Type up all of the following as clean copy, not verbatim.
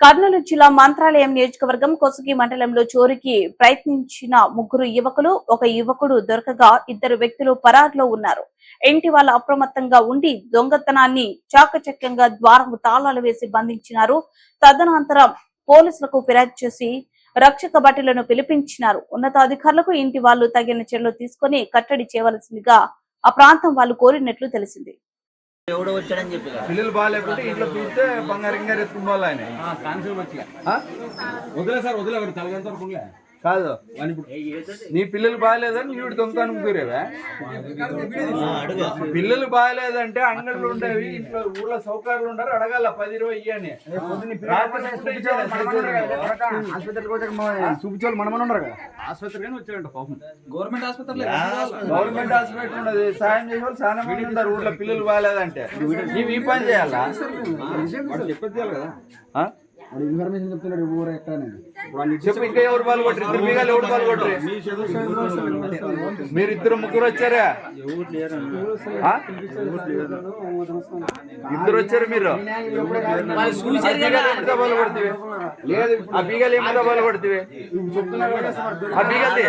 కర్నూలు జిల్లా మంత్రాలయం నియోజకవర్గం కొసగి మండలంలో చోరీకి ప్రయత్నించిన ముగ్గురు యువకులు ఒక యువకుడు దొరకగా ఇద్దరు వ్యక్తులు పరారులో ఉన్నారు. ఇంటి వాళ్ళు అప్రమత్తంగా ఉండి దొంగతనాన్ని చాకచక్యంగా ద్వారం తాళాలు వేసి బంధించినారు. తదనంతరం పోలీసులకు ఫిర్యాదు చేసి రక్షక భటులను పిలిపించినారు. ఉన్నతాధికారులకు ఇంటి వాళ్ళు తగిన చర్యలు తీసుకుని కట్టడి చేయవలసిందిగా ఆ ప్రాంతం వాళ్ళు కోరినట్లు తెలిసింది. పిల్లలు బాగాలేకుంటే ఇంట్లో చూస్తే బంగారు ఇంకా ఎత్తుకోవాలి ఆయన కాదు. నీ పిల్లలు బాగాలేదని వీడు దొంగతనం కూరేవా? పిల్లలు బాగాలేదంటే అంగళ్ళు ఉండేవి, ఇంట్లో ఊర్లో సౌకర్యాలు ఉండరు, అడగాల 10-20 ఇయ్యని. చూపించాలి మనమని ఉండరు కదా. ఆసుపత్రి కానీ వచ్చాడంట పాపం. గవర్నమెంట్ హాస్పిటల్ ఉన్నది, సాయం చేసే వాళ్ళు చాలా మంది ఉంటారు ఊర్లో. పిల్లలు బాగాలేదంటే నీవు ఈ పని చేయాలా? చెప్పేది కదా, ఇన్ఫర్మేషన్ చెప్తున్నాడు ఊరు ఎక్కడ చెప్పు. ఇంకా ఎవరు పాలు కొట్టరు? ఇద్దరు మీగాలు ఎవరు పాలు కొట్టరు? మీరు ఇద్దరు ముగ్గురు వచ్చారా? ఇద్దరు వచ్చారు మీరు. పాలు కొడుతుంది లేదు, ఆ బీగాలు ఏమిటో పాలు కొడుతుంది. ఆ బీగల్ది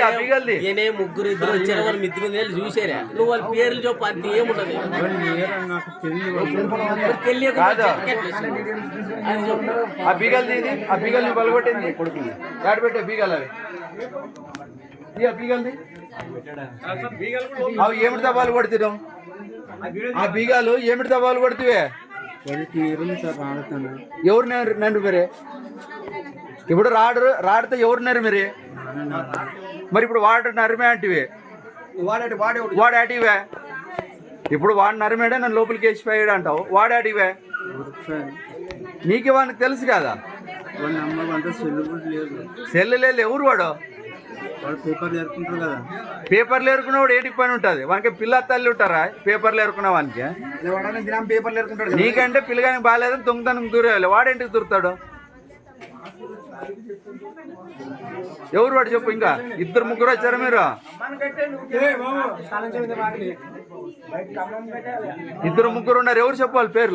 ఆ బీగల్ది ముగ్గురు ఇద్దరు వచ్చారు, వాళ్ళు మిద్ది మీద చూసారా? నువ్వు వాళ్ళ పేర్లు చెప్పు, అంత ఏముంటది ఆ బీగల్ది ఇది. ఆ బీగల్ని పలగొట్టింది యాడ్ పెట్టే బీగాలు అవి. ఆ బీగల్ది అవి ఏమిటితో పాలు కొడుతున్నాం? ఆ బీగాలు ఏమిటితో పాలు కొడుతువే? ఎవరు నన్ను మీరే? ఇప్పుడు రాడితే ఎవరు నరు మీరే? మరి ఇప్పుడు వాడు నరిమే అంటివే, వాడాటివే. ఇప్పుడు వాడు నరిమేడే నన్ను లోపలికి వేసిపోయాడు అంటావు, వాడాటివే. నీకు వానికి తెలుసు కదా. సెల్లు లేదు. ఎవరు వాడు? పేపర్లు ఏరుకున్నవాడు ఏటికి పని ఉంటుంది? వానికి పిల్ల తల్లి ఉంటారా పేపర్లు ఏరుకున్న వానికి? నీకంటే పిల్లగానికి బాగాలేదని దొంగతనం దూరేయాలి, వాడేంటికి దూరుతాడు? ఎవరు వాడు చెప్పు. ఇంకా ఇద్దరు ముగ్గురు వచ్చారు మీరు. ఇద్దరు ముగ్గురు ఉన్నారు, ఎవరు చెప్పాలి పేర్లు?